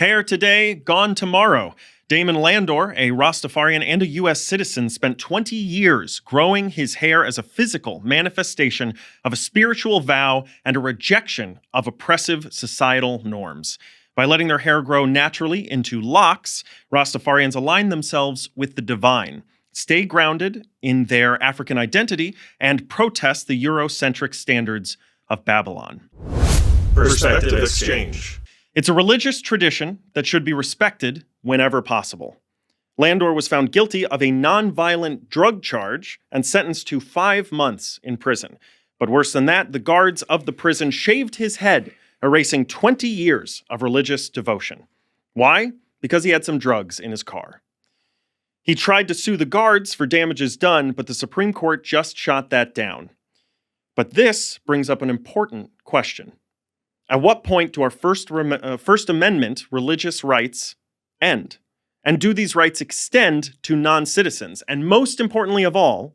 Hair today, gone tomorrow. Damon Landor, a Rastafarian and a U.S. citizen, spent 20 years growing his hair as a physical manifestation of a spiritual vow and a rejection of oppressive societal norms. By letting their hair grow naturally into locks, Rastafarians align themselves with the divine, stay grounded in their African identity, and protest the Eurocentric standards of Babylon. Perspective Exchange. It's a religious tradition that should be respected whenever possible. Landor was found guilty of a nonviolent drug charge and sentenced to 5 months in prison. But worse than that, the guards of the prison shaved his head, erasing 20 years of religious devotion. Why? Because he had some drugs in his car. He tried to sue the guards for damages done, but the Supreme Court just shot that down. But this brings up an important question. At what point do our First Amendment religious rights end? And do these rights extend to non-citizens? And most importantly of all,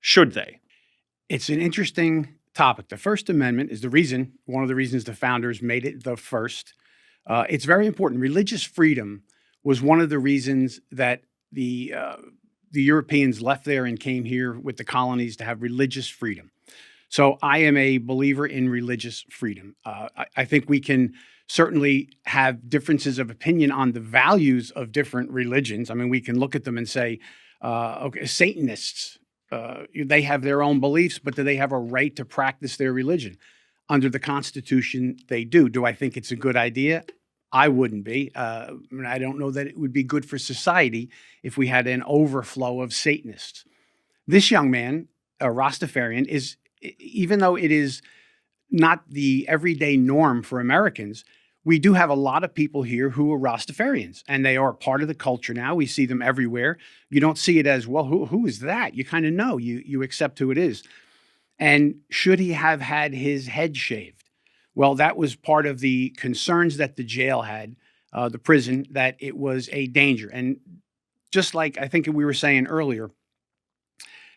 should they? It's an interesting topic. The First Amendment is one of the reasons the founders made it the first. It's very important. Religious freedom was one of the reasons that the Europeans left there and came here with the colonies to have religious freedom. So I am a believer in religious freedom. I think we can certainly have differences of opinion on the values of different religions. I mean, we can look at them and say, okay, Satanists, they have their own beliefs, but do they have a right to practice their religion? Under the Constitution, they do. Do I think it's a good idea? I wouldn't be. I don't know that it would be good for society if we had an overflow of Satanists. This young man, a Rastafarian, is, even though it is not the everyday norm for Americans, we do have a lot of people here who are Rastafarians, and they are part of the culture now. We see them everywhere. You don't see it as, well, who is that? You kind of know. You accept who it is. And should he have had his head shaved? Well, that was part of the concerns that the jail had, the prison, that it was a danger. And just like I think we were saying earlier,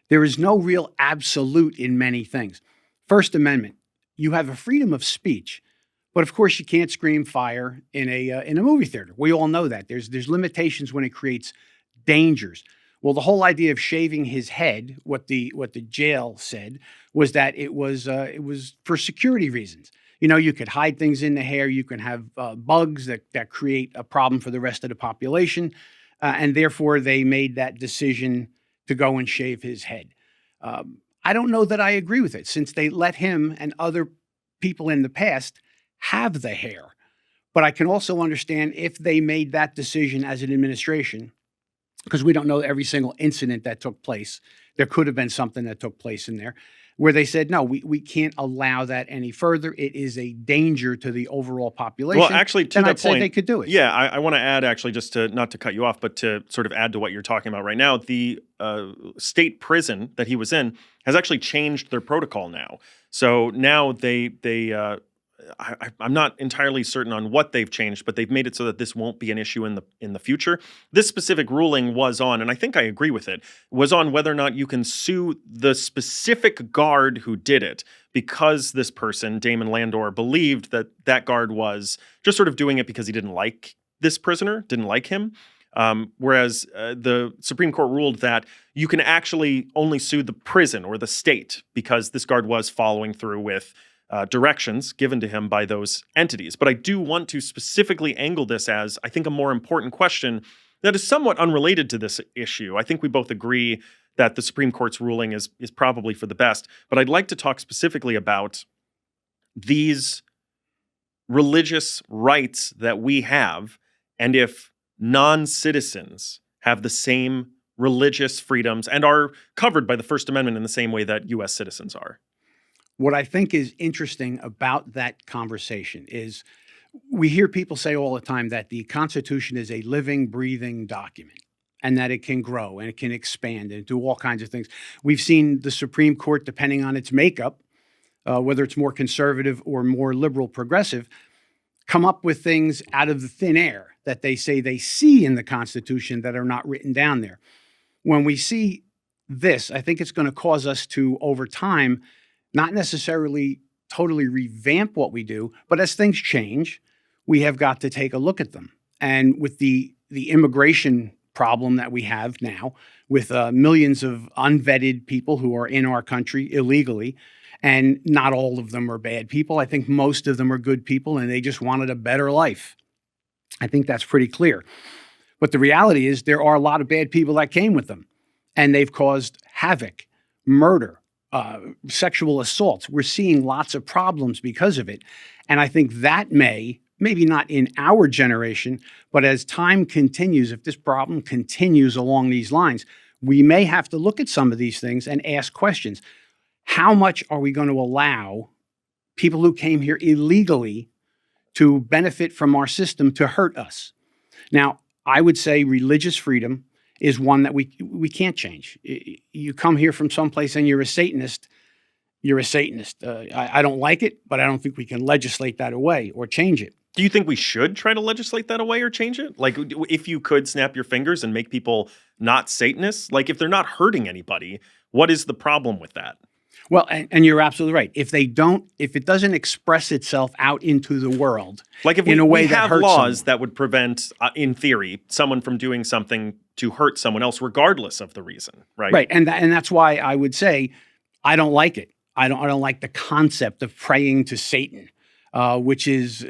there is no real absolute in many things. First Amendment, you have a freedom of speech, but of course you can't scream fire in a movie theater. We all know that. There's limitations when it creates dangers. Well, the whole idea of shaving his head, what the jail said, was that it was for security reasons. You know, you could hide things in the hair. You can have bugs that create a problem for the rest of the population, and therefore they made that decision to go and shave his head. I don't know that I agree with it, since they let him and other people in the past have the hair. But I can also understand if they made that decision as an administration, because we don't know every single incident that took place. There could have been something that took place in there where they said, no, we can't allow that any further. It is a danger to the overall population. Well, actually, to that I'd say point, they could do it. Yeah, I want to add, actually, just to not to cut you off, but to sort of add to what you're talking about right now. The state prison that he was in has actually changed their protocol now. So now I'm not entirely certain on what they've changed, but they've made it so that this won't be an issue in the future. This specific ruling was on, and I think I agree with it, was on whether or not you can sue the specific guard who did it, because this person, Damon Landor, believed that that guard was just sort of doing it because he didn't like this prisoner, didn't like him. Whereas the Supreme Court ruled that you can actually only sue the prison or the state because this guard was following through with directions given to him by those entities. But I do want to specifically angle this as, I think, a more important question that is somewhat unrelated to this issue. I think we both agree that the Supreme Court's ruling is probably for the best. But I'd like to talk specifically about these religious rights that we have, and if non-citizens have the same religious freedoms and are covered by the First Amendment in the same way that U.S. citizens are. What I think is interesting about that conversation is we hear people say all the time that the Constitution is a living, breathing document, and that it can grow and it can expand and do all kinds of things. We've seen the Supreme Court, depending on its makeup, whether it's more conservative or more liberal progressive, come up with things out of the thin air that they say they see in the Constitution that are not written down there. When we see this, I think it's going to cause us to, over time, not necessarily totally revamp what we do, but as things change, we have got to take a look at them. And with the immigration problem that we have now, with millions of unvetted people who are in our country illegally, and not all of them are bad people. I think most of them are good people, and they just wanted a better life. I think that's pretty clear. But the reality is there are a lot of bad people that came with them, and they've caused havoc, murder, sexual assaults. We're seeing lots of problems because of it. And I think that maybe not in our generation, but as time continues, if this problem continues along these lines, we may have to look at some of these things and ask questions. How much are we going to allow people who came here illegally to benefit from our system to hurt us? Now, I would say religious freedom is one that we can't change. You come here from someplace and you're a Satanist, you're a Satanist. I don't like it, but I don't think we can legislate that away or change it. Do you think we should try to legislate that away or change it? Like, if you could snap your fingers and make people not Satanists, like if they're not hurting anybody, what is the problem with that? Well, and you're absolutely right. If it doesn't express itself out into the world, like if in a way we that have hurts laws someone, that would prevent, in theory, someone from doing something to hurt someone else, regardless of the reason, right? Right, and that's why I would say I don't like it. I don't like the concept of praying to Satan, which is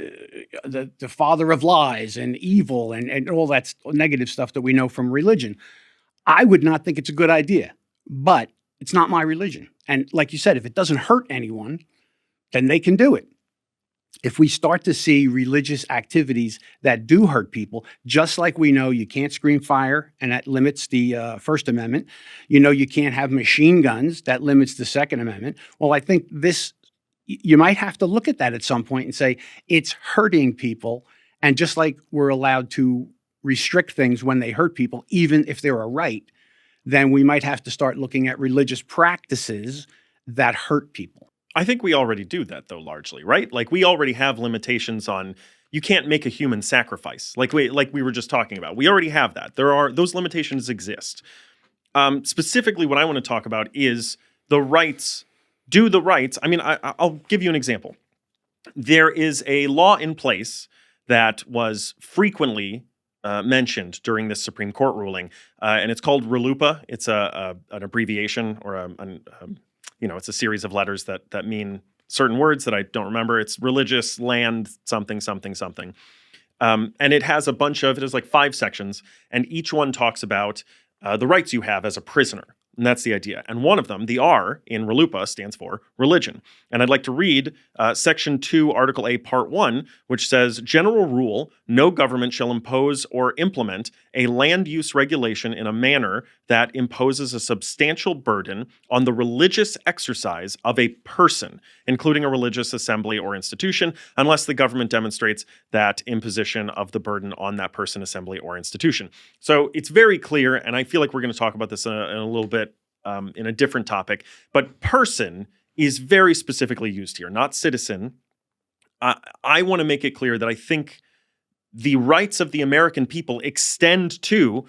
the father of lies and evil and all that negative stuff that we know from religion. I would not think it's a good idea, but it's not my religion. And like you said, if it doesn't hurt anyone, then they can do it. If we start to see religious activities that do hurt people, just like we know you can't scream fire, and that limits the First Amendment, you can't have machine guns, that limits the Second Amendment. Well, I think you might have to look at that at some point and say, it's hurting people. And just like we're allowed to restrict things when they hurt people, even if they're a right, then we might have to start looking at religious practices that hurt people. I think we already do that, though, largely, right? Like, we already have limitations on, you can't make a human sacrifice, like we were just talking about. We already have that. Those limitations exist. Specifically, what I want to talk about is the rights. Do the rights. I mean, I'll give you an example. There is a law in place that was frequently mentioned during this Supreme Court ruling, and it's called RLUIPA. It's an abbreviation, or it's a series of letters that mean certain words that I don't remember. It's religious land something something something, and it has it has like 5 sections, and each one talks about the rights you have as a prisoner. And that's the idea. And one of them, the R in RLUIPA, stands for religion. And I'd like to read Section 2, Article A, Part 1, which says, "General rule, no government shall impose or implement a land use regulation in a manner that imposes a substantial burden on the religious exercise of a person, including a religious assembly or institution, unless the government demonstrates that imposition of the burden on that person, assembly, or institution." So it's very clear, and I feel like we're going to talk about this in a little bit in a different topic, but person is very specifically used here, not citizen. I want to make it clear that I think the rights of the American people extend to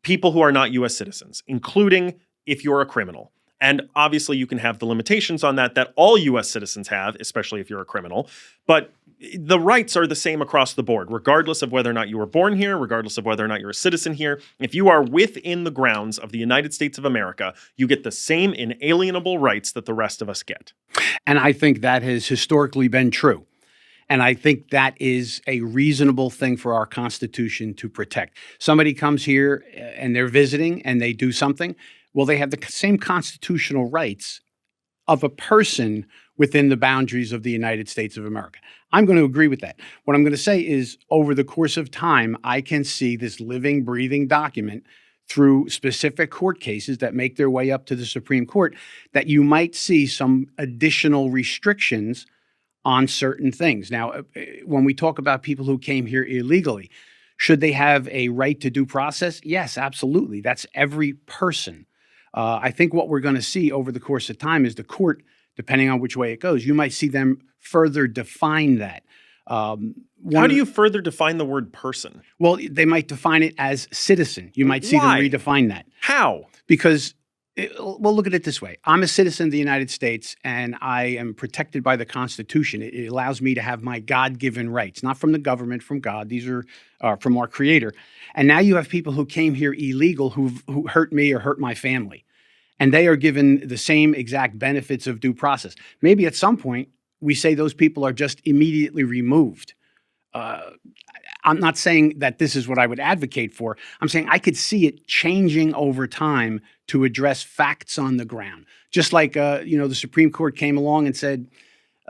people who are not U.S. citizens, including if you're a criminal. And obviously you can have the limitations on that all U.S. citizens have, especially if you're a criminal. But the rights are the same across the board, regardless of whether or not you were born here, regardless of whether or not you're a citizen here. If you are within the grounds of the United States of America, you get the same inalienable rights that the rest of us get. And I think that has historically been true. And I think that is a reasonable thing for our Constitution to protect. Somebody comes here and they're visiting and they do something. Well, they have the same constitutional rights of a person within the boundaries of the United States of America. I'm going to agree with that. What I'm going to say is, over the course of time, I can see this living, breathing document through specific court cases that make their way up to the Supreme Court, that you might see some additional restrictions on certain things. Now, when we talk about people who came here illegally, should they have a right to due process? Yes, absolutely. That's every person. I think what we're going to see over the course of time is the court, depending on which way it goes, you might see them further define that. How do you further define the word person? Well, they might define it as citizen. You might see them redefine that. How? Because Well, look at it this way. I'm a citizen of the United States, and I am protected by the Constitution. It allows me to have my God-given rights, not from the government, from God. These are from our Creator. And now you have people who came here illegal who hurt me or hurt my family, and they are given the same exact benefits of due process. Maybe at some point we say those people are just immediately removed. I'm not saying that this is what I would advocate for. I'm saying I could see it changing over time to address facts on the ground. Just like, the Supreme Court came along and said,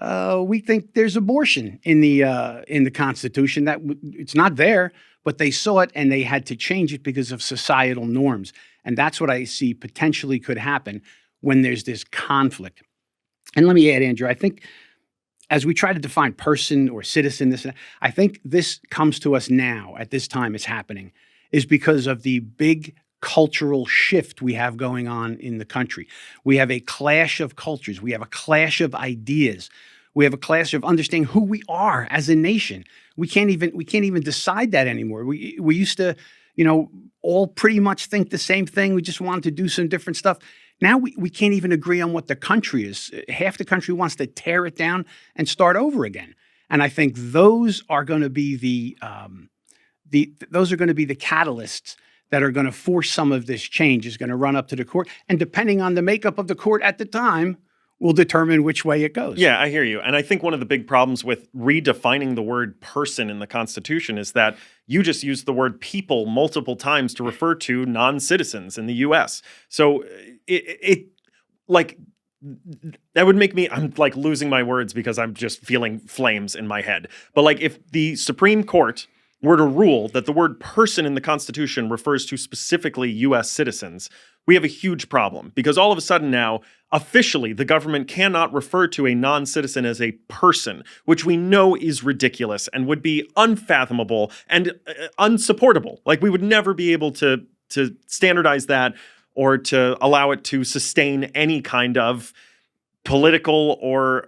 we think there's abortion in the Constitution. That it's not there, but they saw it and they had to change it because of societal norms. And that's what I see potentially could happen when there's this conflict. And let me add, Andrew, I think as we try to define person or citizen, I think this comes to us now at this time it's happening is because of the big cultural shift we have going on in the country. We have a clash of cultures. We have a clash of ideas. We have a clash of understanding who we are as a nation. We can't even decide that anymore. We used to, all pretty much think the same thing. We just wanted to do some different stuff. Now we can't even agree on what the country is. Half the country wants to tear it down and start over again. And I think those are going to be the catalysts that are going to force some of this change. Is going to run up to the court, and depending on the makeup of the court at the time, will determine which way it goes. Yeah, I hear you. And I think one of the big problems with redefining the word person in the Constitution is that you just used the word people multiple times to refer to non-citizens in the U.S. So that would make me, I'm like losing my words because I'm just feeling flames in my head. But like if the Supreme Court were to rule that the word person in the Constitution refers to specifically U.S. citizens, we have a huge problem because all of a sudden now, officially, the government cannot refer to a non-citizen as a person, which we know is ridiculous and would be unfathomable and unsupportable. Like we would never be able to standardize that or to allow it to sustain any kind of political or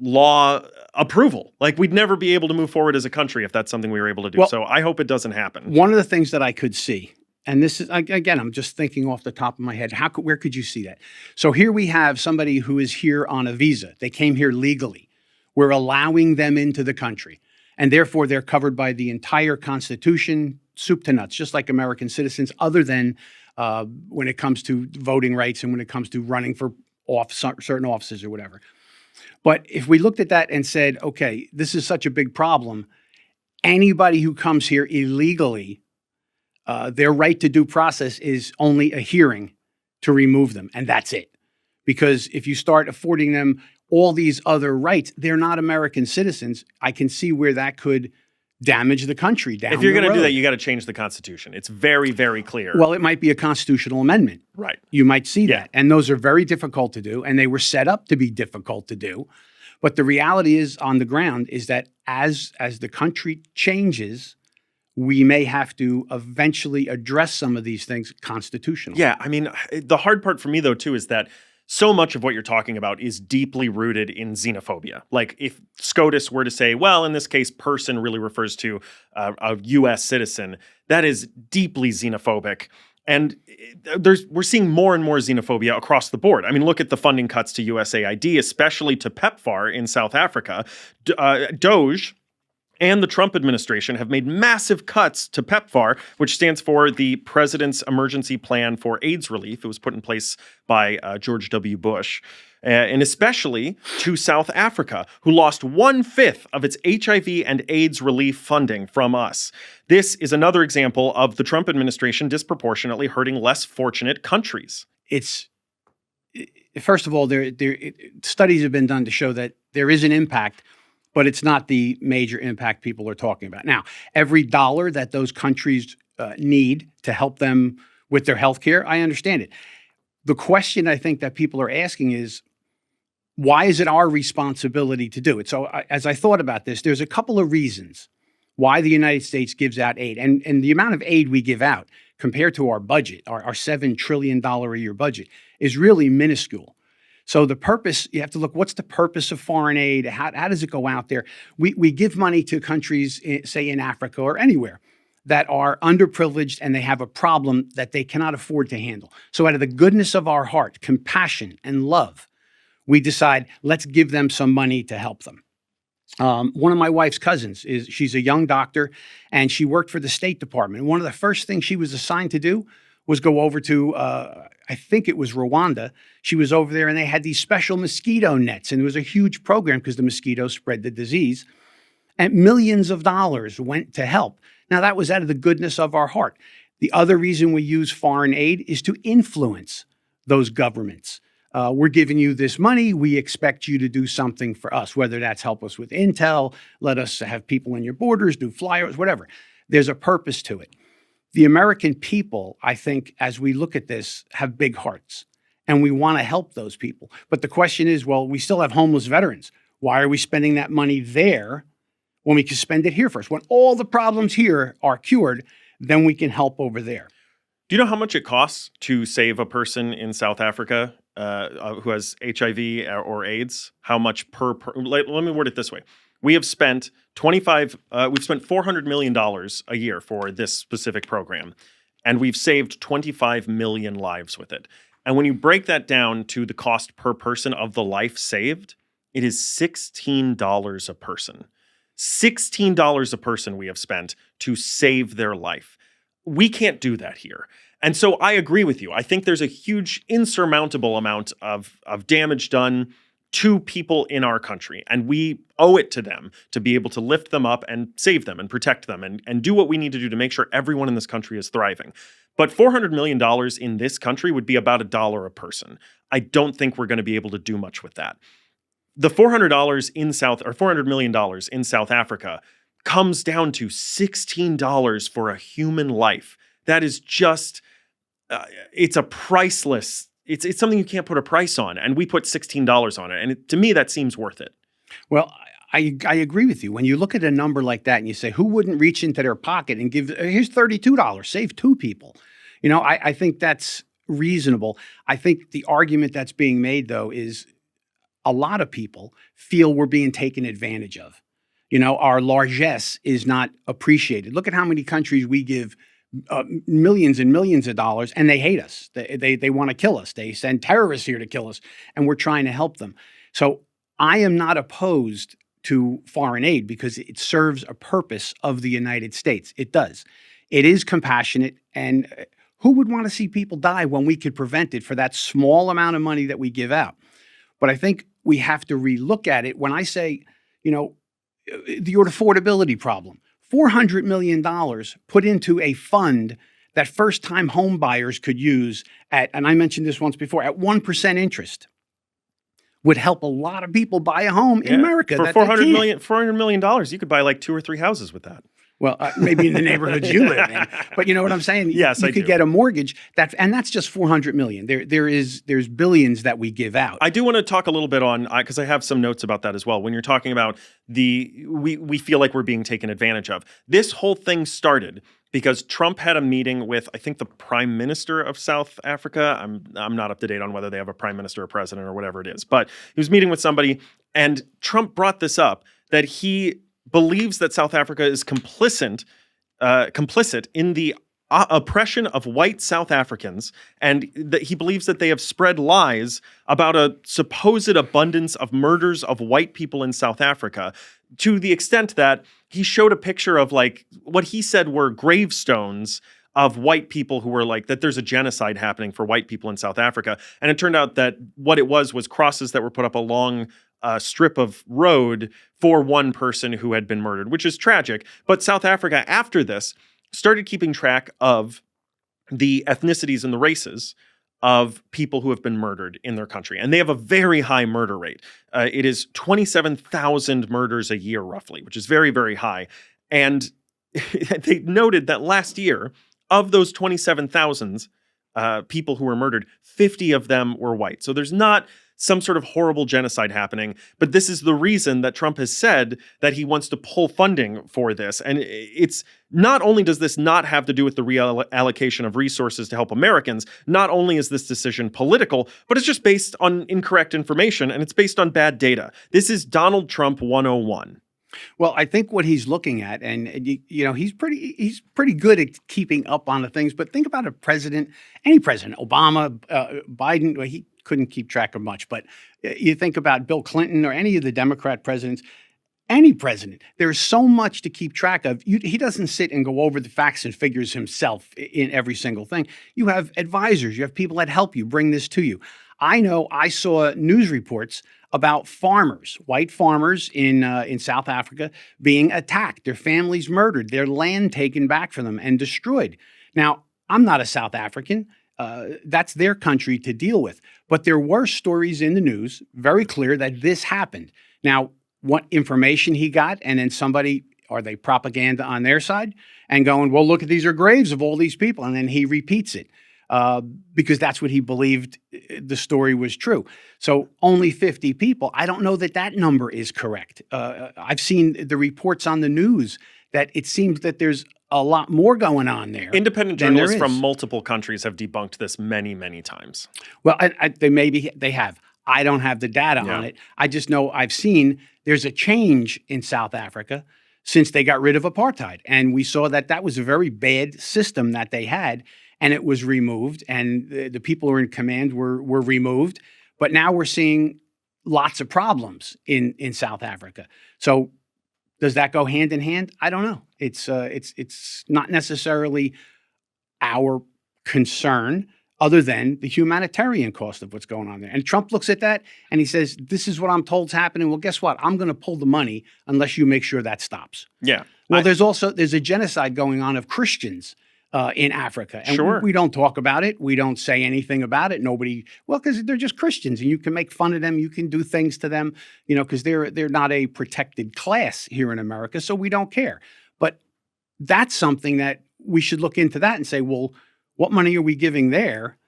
law approval. Like we'd never be able to move forward as a country if that's something we were able to do. Well, so I hope it doesn't happen. One of the things that I could see, and this is, again, I'm just thinking off the top of my head, where could you see that? So here we have somebody who is here on a visa. They came here legally. We're allowing them into the country. And therefore, they're covered by the entire Constitution, soup to nuts, just like American citizens, other than when it comes to voting rights and when it comes to running for certain offices or whatever. But if we looked at that and said, okay, this is such a big problem, anybody who comes here illegally, their right to due process is only a hearing to remove them, and that's it. Because if you start affording them all these other rights, they're not American citizens. I can see where that could damage the country down the road. If you're going to do that, you got to change the Constitution. It's very, very clear. Well, it might be a constitutional amendment. Right. You might see that. And those are very difficult to do, and they were set up to be difficult to do. But the reality is on the ground is that as the country changes, we may have to eventually address some of these things constitutionally. Yeah, I mean, the hard part for me, though, too, is that so much of what you're talking about is deeply rooted in xenophobia. Like if SCOTUS were to say, well, in this case, person really refers to a U.S. citizen, that is deeply xenophobic. And we're seeing more and more xenophobia across the board. I mean, look at the funding cuts to USAID, especially to PEPFAR in South Africa. DOGE and the Trump administration have made massive cuts to PEPFAR, which stands for the President's Emergency Plan for AIDS Relief. It was put in place by George W. Bush. And especially to South Africa, who lost 1/5 of its HIV and AIDS relief funding from us. This is another example of the Trump administration disproportionately hurting less fortunate countries. First of all, studies have been done to show that there is an impact, but it's not the major impact people are talking about. Now, every dollar that those countries need to help them with their health care, I understand it. The question I think that people are asking is, why is it our responsibility to do it? So as I thought about this, there's a couple of reasons why the United States gives out aid. And the amount of aid we give out compared to our budget, our $7 trillion a year budget, is really minuscule. So the purpose, you have to look, what's the purpose of foreign aid? How does it go out there? We give money to countries, say in Africa or anywhere, that are underprivileged and they have a problem that they cannot afford to handle. So out of the goodness of our heart, compassion and love, we decide, let's give them some money to help them. One of my wife's cousins she's a young doctor and she worked for the State Department. One of the first things she was assigned to do was go over to, I think it was Rwanda. She was over there and they had these special mosquito nets, and it was a huge program because the mosquitoes spread the disease, and millions of dollars went to help. Now that was out of the goodness of our heart. The other reason we use foreign aid is to influence those governments. We're giving you this money. We expect you to do something for us, whether that's help us with intel, let us have people in your borders, do flyers, whatever. There's a purpose to it. The American people, I think, as we look at this, have big hearts, and we want to help those people. But the question is, well, we still have homeless veterans. Why are we spending that money there when we can spend it here first? When all the problems here are cured, then we can help over there. Do you know how much it costs to save a person in South Africa who has HIV or AIDS? How much let me word it this way. We have spent we've spent $400 million a year for this specific program, and we've saved 25 million lives with it. And when you break that down to the cost per person of the life saved, it is $16 a person. $16 a person we have spent to save their life. We can't do that here. And so I agree with you. I think there's a huge insurmountable amount of damage done to people in our country, and we owe it to them to be able to lift them up and save them and protect them and do what we need to do to make sure everyone in this country is thriving. But $400 million in this country would be about $1 a person. I don't think we're going to be able to do much with that. The $400 million in South Africa comes down to $16 for a human life. That is just, it's a priceless. It's something you can't put a price on, and we put $16 on it. And to me, that seems worth it. Well, I agree with you. When you look at a number like that and you say, who wouldn't reach into their pocket and give, here's $32, save two people. You know, I think that's reasonable. I think the argument that's being made, though, is a lot of people feel we're being taken advantage of. You know, our largesse is not appreciated. Look at how many countries we give millions and millions of dollars, and they hate us. They want to kill us. They send terrorists here to kill us, and we're trying to help them. So I am not opposed to foreign aid because it serves a purpose of the United States. It does. It is compassionate, and who would want to see people die when we could prevent it for that small amount of money that we give out? But I think we have to relook at it. When I say, you know, the affordability problem, $400 million put into a fund that first-time home buyers could use at, and I mentioned this once before, at 1% interest would help a lot of people buy a home in America. For $400 million, you could buy like 2 or 3 houses with that. Well, maybe in the neighborhoods you live in, but you know what I'm saying? Yes, you could get a mortgage and that's just $400 million. There's billions that we give out. I do want to talk a little bit on, because I have some notes about that as well. When you're talking about we feel like we're being taken advantage of. This whole thing started because Trump had a meeting with, I think, the Prime Minister of South Africa. I'm not up to date on whether they have a prime minister or president or whatever it is, but he was meeting with somebody, and Trump brought this up that he believes that South Africa is complicit in the oppression of white South Africans, and that he believes that they have spread lies about a supposed abundance of murders of white people in South Africa, to the extent that he showed a picture of like what he said were gravestones of white people who were like, that there's a genocide happening for white people in South Africa. And it turned out that what it was crosses that were put up along a strip of road for one person who had been murdered, which is tragic. But South Africa, after this, started keeping track of the ethnicities and the races of people who have been murdered in their country. And they have a very high murder rate. It is 27,000 murders a year, roughly, which is very, very high. And they noted that last year, of those 27,000 people who were murdered, 50 of them were white. So there's not some sort of horrible genocide happening. But this is the reason that Trump has said that he wants to pull funding for this. And it's not only does this not have to do with the reallocation of resources to help Americans, not only is this decision political, but it's just based on incorrect information and it's based on bad data. This is Donald Trump 101. Well, I think what he's looking at, and he's pretty good at keeping up on the things. But think about a president, any president, Obama, Biden. Well, he couldn't keep track of much, but you think about Bill Clinton or any of the Democrat presidents. Any president, there's so much to keep track of. He doesn't sit and go over the facts and figures himself in every single thing. You have advisors. You have people that help you bring this to you. I know I saw news reports about farmers, white farmers in South Africa being attacked, their families murdered, their land taken back from them and destroyed. Now, I'm not a South African. That's their country to deal with. But there were stories in the news very clear that this happened. Now, what information he got, and then somebody, are they propaganda on their side and going, well, look, these are graves of all these people. And then he repeats it because that's what he believed the story was true. So only 50 people. I don't know that number is correct. I've seen the reports on the news that it seems that there's a lot more going on there. Independent journalists from multiple countries have debunked this many, many times. Well, they have. I don't have the data on it. I just know I've seen there's a change in South Africa since they got rid of apartheid. And we saw that was a very bad system that they had, and it was removed, and the people who were in command were removed. But now we're seeing lots of problems in South Africa. So does that go hand in hand? I don't know. It's not necessarily our concern, other than the humanitarian cost of what's going on there. And Trump looks at that and he says, this is what I'm told is happening. Well, guess what? I'm going to pull the money unless you make sure that stops. Yeah. Well, there's a genocide going on of Christians in Africa. And we don't talk about it. We don't say anything about it. Because they're just Christians and you can make fun of them. You can do things to them, because they're not a protected class here in America. So we don't care. But that's something that we should look into that and say, well, what money are we giving there,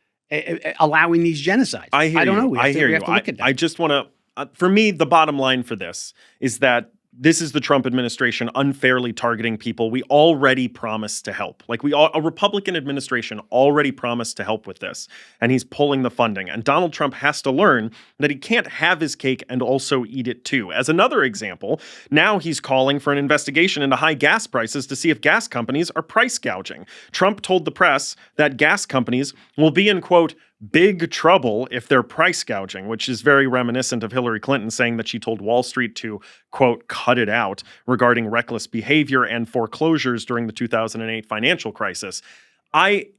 allowing these genocides? I don't know. We have to look at that. I just want to, for me, the bottom line for this is that this is the Trump administration unfairly targeting people we already promised to help. A Republican administration already promised to help with this, and he's pulling the funding. And Donald Trump has to learn that he can't have his cake and also eat it too. As another example, now he's calling for an investigation into high gas prices to see if gas companies are price gouging. Trump told the press that gas companies will be in, quote, big trouble if they're price gouging, which is very reminiscent of Hillary Clinton saying that she told Wall Street to, quote, cut it out regarding reckless behavior and foreclosures during the 2008 financial crisis.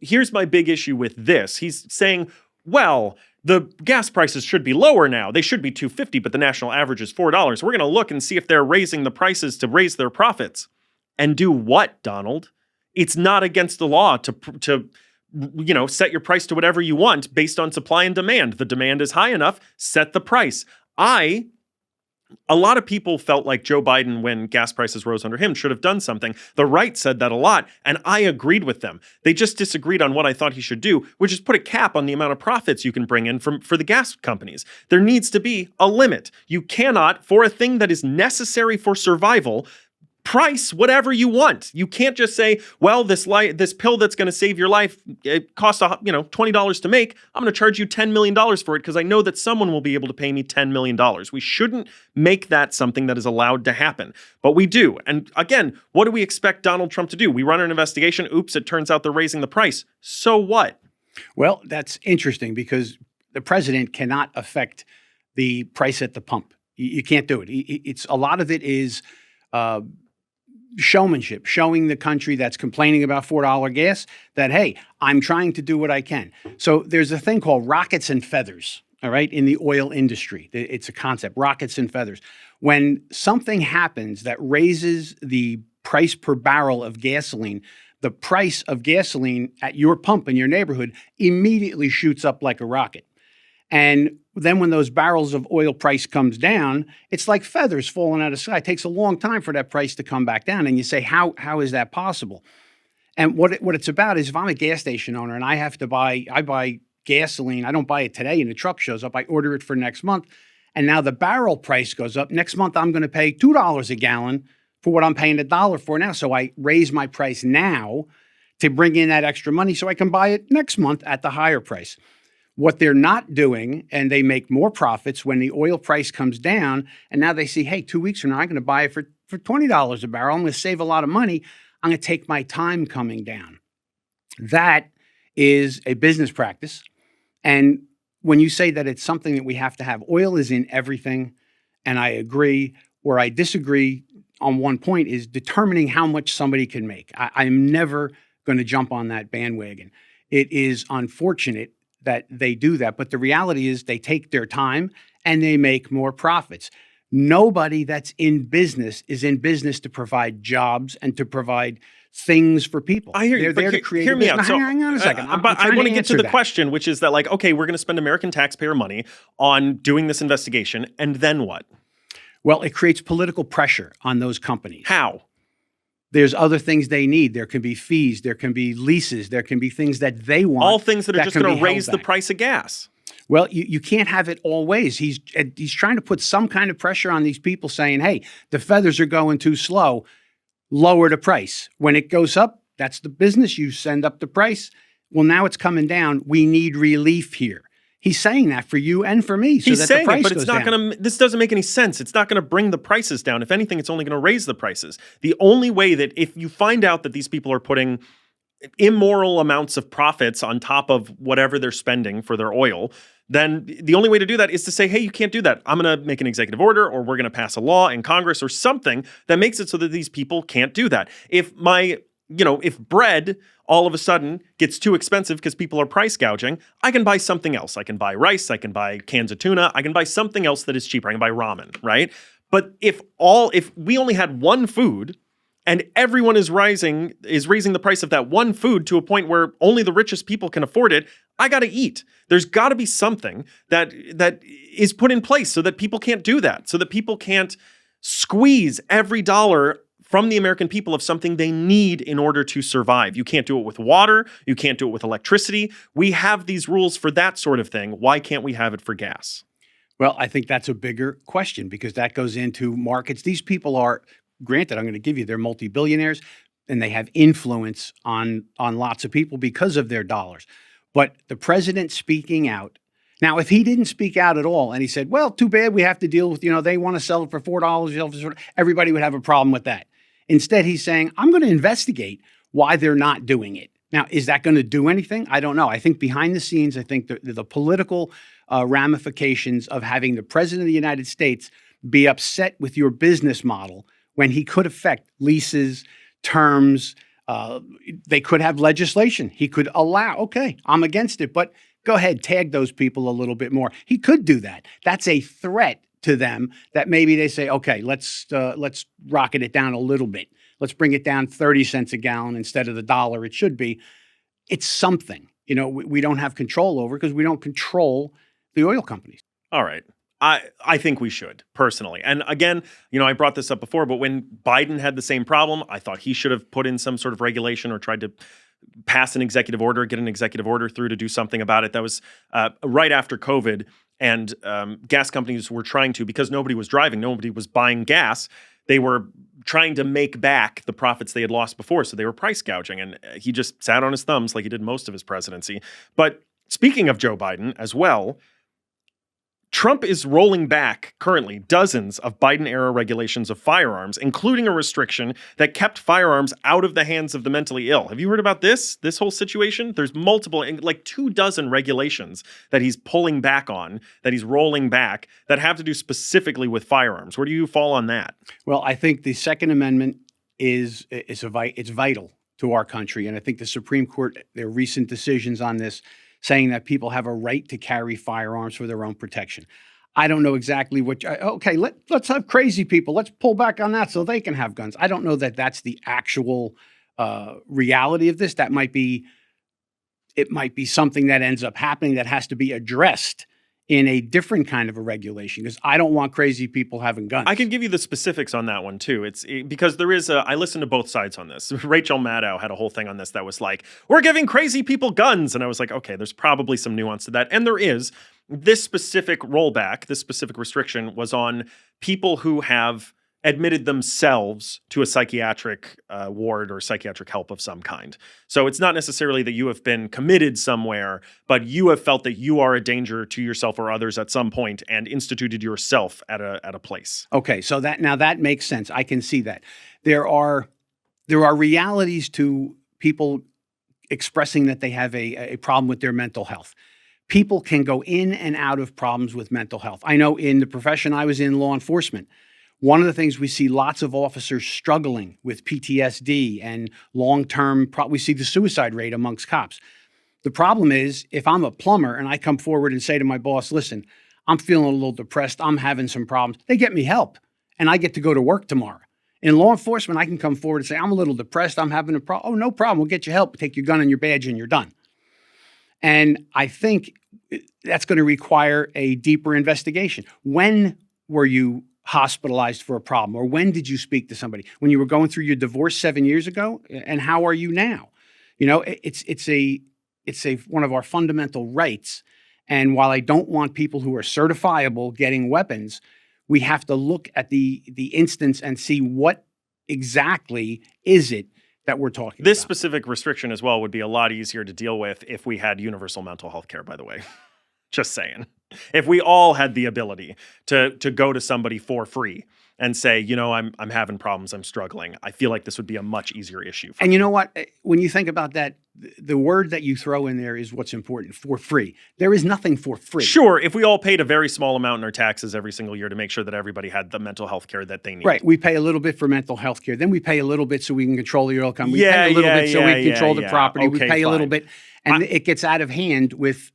Here's my big issue with this. He's saying, well, the gas prices should be lower now. They should be $2.50, but the national average is $4. We're going to look and see if they're raising the prices to raise their profits. And do what, Donald? It's not against the law to set your price to whatever you want based on supply and demand. The demand is high enough, set the price. A lot of people felt like Joe Biden, when gas prices rose under him, should have done something. The right said that a lot, and I agreed with them. They just disagreed on what I thought he should do, which is put a cap on the amount of profits you can bring in for the gas companies. There needs to be a limit. You cannot, for a thing that is necessary for survival, price whatever you want. You can't just say, well, this pill that's going to save your life, it costs $20 to make. I'm going to charge you $10 million for it because I know that someone will be able to pay me $10 million. We shouldn't make that something that is allowed to happen. But we do. And again, what do we expect Donald Trump to do? We run an investigation. Oops, it turns out they're raising the price. So what? Well, that's interesting because the president cannot affect the price at the pump. You can't do it. It's a lot of it is showmanship, showing the country that's complaining about $4 gas that, hey, I'm trying to do what I can. So there's a thing called rockets and feathers, all right, in the oil industry. It's a concept, rockets and feathers. When something happens that raises the price per barrel of gasoline, the price of gasoline at your pump in your neighborhood immediately shoots up like a rocket. And then when those barrels of oil price comes down, it's like feathers falling out of the sky. It takes a long time for that price to come back down. And you say, how is that possible? And what it's about is if I'm a gas station owner and I buy gasoline, I don't buy it today and the truck shows up, I order it for next month. And now the barrel price goes up. Next month, I'm going to pay $2 a gallon for what I'm paying $1 for now. So I raise my price now to bring in that extra money so I can buy it next month at the higher price. What they're not doing, and they make more profits when the oil price comes down, and now they see, hey, 2 weeks from now, I'm going to buy it for for $20 a barrel. I'm going to save a lot of money. I'm going to take my time coming down. That is a business practice. And when you say that it's something that we have to have, oil is in everything. And I agree. Where I disagree on one point is determining how much somebody can make. I'm never going to jump on that bandwagon. It is unfortunate that they do that. But the reality is they take their time and they make more profits. Nobody that's in business is in business to provide jobs and to provide things for people. I hear you. They're there to create hear me out. Now, So, hang on a second. but I want to get to the question, which is that, like, okay, we're going to spend American taxpayer money on doing this investigation, and then what? Well, it creates political pressure on those companies. How? There's other things they need. There can be fees. There can be leases. There can be things that they want. All things that are just can going be to raise held the back. price of gas. Well, you can't have it all ways. He's trying to put some kind of pressure on these people saying, hey, the feathers are going too slow. Lower the price. When it goes up, that's the business. You send up the price. Well, now it's coming down. We need relief here. He's saying that for you and for me. So He's that saying the price it, but it's goes not down. going to. This doesn't make any sense. It's not going to bring the prices down. If anything, it's only going to raise the prices. The only way that if you find out that these people are putting immoral amounts of profits on top of whatever they're spending for their oil, then the only way to do that is to say, hey, you can't do that. I'm going to make an executive order, or we're going to pass a law in Congress or something that makes it so that these people can't do that. If bread all of a sudden gets too expensive because people are price gouging, I can buy something else. I can buy rice. I can buy cans of tuna. I can buy something else that is cheaper. I can buy ramen, right? But if we only had one food and everyone is raising the price of that one food to a point where only the richest people can afford it, I got to eat. There's got to be something that is put in place so that people can't do that, so that people can't squeeze every dollar from the American people of something they need in order to survive. You can't do it with water. You can't do it with electricity. We have these rules for that sort of thing. Why can't we have it for gas? Well, I think that's a bigger question because that goes into markets. These people are, granted, I'm going to give you, they're multi-billionaires and they have influence on lots of people because of their dollars. But the president speaking out, now, if he didn't speak out at all and he said, well, too bad we have to deal with, they want to sell it for $4, everybody would have a problem with that. Instead, he's saying, I'm going to investigate why they're not doing it. Now, is that going to do anything? I don't know. I think behind the scenes, I think the political ramifications of having the president of the United States be upset with your business model when he could affect leases, terms, they could have legislation. He could allow, okay, I'm against it, but go ahead, tag those people a little bit more. He could do that. That's a threat to them that maybe they say, okay, let's rocket it down a little bit. Let's bring it down 30 cents a gallon instead of the $1 it should be. It's something, we don't have control over because we don't control the oil companies. All right. I think we should, personally. And again, I brought this up before, but when Biden had the same problem, I thought he should have put in some sort of regulation or tried to pass an executive order, get an executive order through to do something about it. That was right after COVID. And gas companies were trying to, because nobody was driving, nobody was buying gas, they were trying to make back the profits they had lost before. So they were price gouging. And he just sat on his thumbs like he did most of his presidency. But speaking of Joe Biden as well, Trump is rolling back currently dozens of Biden-era regulations of firearms, including a restriction that kept firearms out of the hands of the mentally ill. Have you heard about this whole situation? There's multiple, like 24 regulations that he's pulling back on, that he's rolling back, that have to do specifically with firearms. Where do you fall on that? Well, I think the Second Amendment it's vital to our country. And I think the Supreme Court, their recent decisions on this, saying that people have a right to carry firearms for their own protection. I don't know exactly let's have crazy people. Let's pull back on that so they can have guns. I don't know that that's the actual reality of this. It might be something that ends up happening that has to be addressed in a different kind of a regulation because I don't want crazy people having guns. I can give you the specifics on that one too. Because there is I listened to both sides on this. Rachel Maddow had a whole thing on this that was like, we're giving crazy people guns. And I was like, okay, there's probably some nuance to that. And there is. This specific rollback, this specific restriction was on people who have admitted themselves to a psychiatric ward or psychiatric help of some kind. So it's not necessarily that you have been committed somewhere, but you have felt that you are a danger to yourself or others at some point and instituted yourself at a place. Okay, so that makes sense. I can see that. There are realities to people expressing that they have a problem with their mental health. People can go in and out of problems with mental health. I know in the profession I was in, law enforcement, one of the things we see lots of officers struggling with PTSD and long-term, we see the suicide rate amongst cops. The problem is, if I'm a plumber and I come forward and say to my boss, listen, I'm feeling a little depressed, I'm having some problems, they get me help and I get to go to work tomorrow. In law enforcement, I can come forward and say, I'm a little depressed, I'm having a problem. Oh, no problem, we'll get you help. Take your gun and your badge and you're done. And I think that's going to require a deeper investigation. When were you hospitalized for a problem, or when did you speak to somebody? When you were going through your divorce 7 years ago, and how are you now? You know, it's one of our fundamental rights. And while I don't want people who are certifiable getting weapons, we have to look at the instance and see what exactly is it that we're talking This about. specific restriction as well would be a lot easier to deal with if we had universal mental health care, by the way. Just saying. If we all had the ability to go to somebody for free and say, you know, I'm having problems, I'm struggling, I feel like this would be a much easier issue. And you know what? When you think about that, the word that you throw in there is what's important, for free. There is nothing for free. Sure, if we all paid a very small amount in our taxes every single year to make sure that everybody had the mental health care that they need. Right. We pay a little bit for mental health care. Then we pay a little bit so we can control the oil company. We pay a little bit so we can control the property. Okay, we pay a little fine. bit. And it gets out of hand with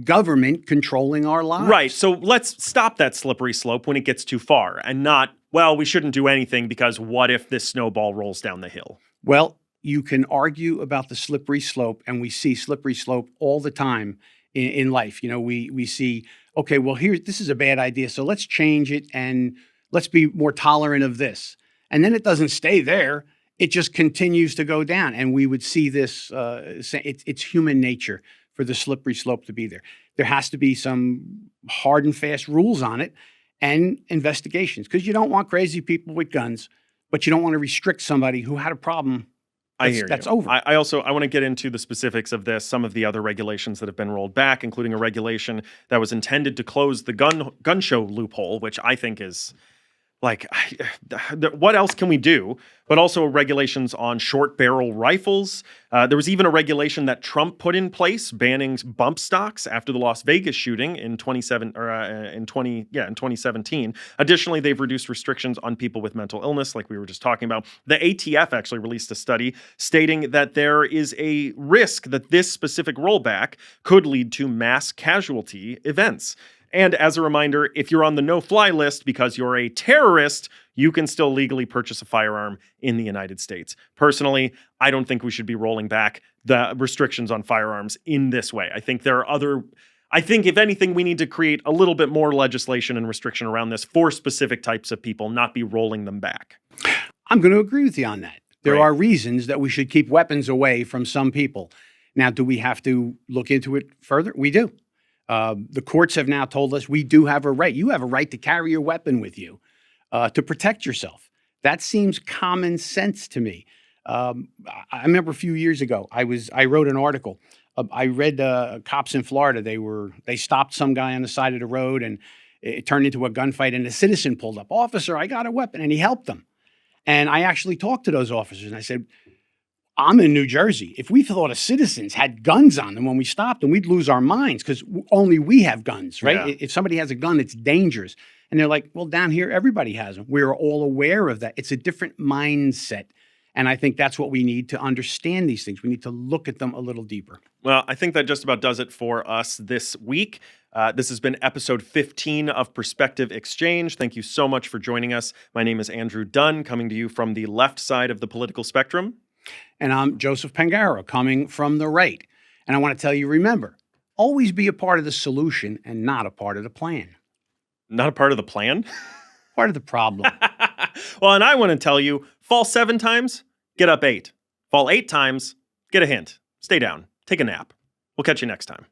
government controlling our lives. Right. So let's stop that slippery slope when it gets too far and not, well, we shouldn't do anything because what if this snowball rolls down the hill? Well, you can argue about the slippery slope, and we see slippery slope all the time in life. You know, we see, okay, well, this is a bad idea, so let's change it and let's be more tolerant of this. And then it doesn't stay there. It just continues to go down. And we would see this, it's human nature for the slippery slope to be there. There has to be some hard and fast rules on it and investigations, because you don't want crazy people with guns, but you don't want to restrict somebody who had a problem. That's over. I want to get into the specifics of this, some of the other regulations that have been rolled back, including a regulation that was intended to close the gun show loophole, which I think is like, what else can we do? But also regulations on short barrel rifles. There was even a regulation that Trump put in place banning bump stocks after the Las Vegas shooting in 2017. Additionally, they've reduced restrictions on people with mental illness, like we were just talking about. The ATF actually released a study stating that there is a risk that this specific rollback could lead to mass casualty events. And as a reminder, if you're on the no-fly list because you're a terrorist, you can still legally purchase a firearm in the United States. Personally, I don't think we should be rolling back the restrictions on firearms in this way. I think if anything, we need to create a little bit more legislation and restriction around this for specific types of people, not be rolling them back. I'm going to agree with you on that. There Right. are reasons that we should keep weapons away from some people. Now, do we have to look into it further? We do. The courts have now told us we do have a right. You have a right to carry your weapon with you to protect yourself. That seems common sense to me. I remember a few years ago, I wrote an article. I read cops in Florida. They stopped some guy on the side of the road, and it turned into a gunfight. And a citizen pulled up, "Officer, I got a weapon," and he helped them. And I actually talked to those officers, and I said, I'm in New Jersey. If we thought of citizens had guns on them when we stopped them, we'd lose our minds, because only we have guns, right? Yeah. If somebody has a gun, it's dangerous. And they're like, well, down here, everybody has them. We're all aware of that. It's a different mindset. And I think that's what we need to understand these things. We need to look at them a little deeper. Well, I think that just about does it for us this week. This has been episode 15 of Perspective Exchange. Thank you so much for joining us. My name is Andrew Dunn, coming to you from the left side of the political spectrum. And I'm Joseph Pangaro, coming from the right. And I want to tell you, remember, always be a part of the solution and not a part of the plan. Not a part of the plan? Part of the problem. Well, and I want to tell you, fall 7 times, get up 8. Fall 8 times, get a hint. Stay down. Take a nap. We'll catch you next time.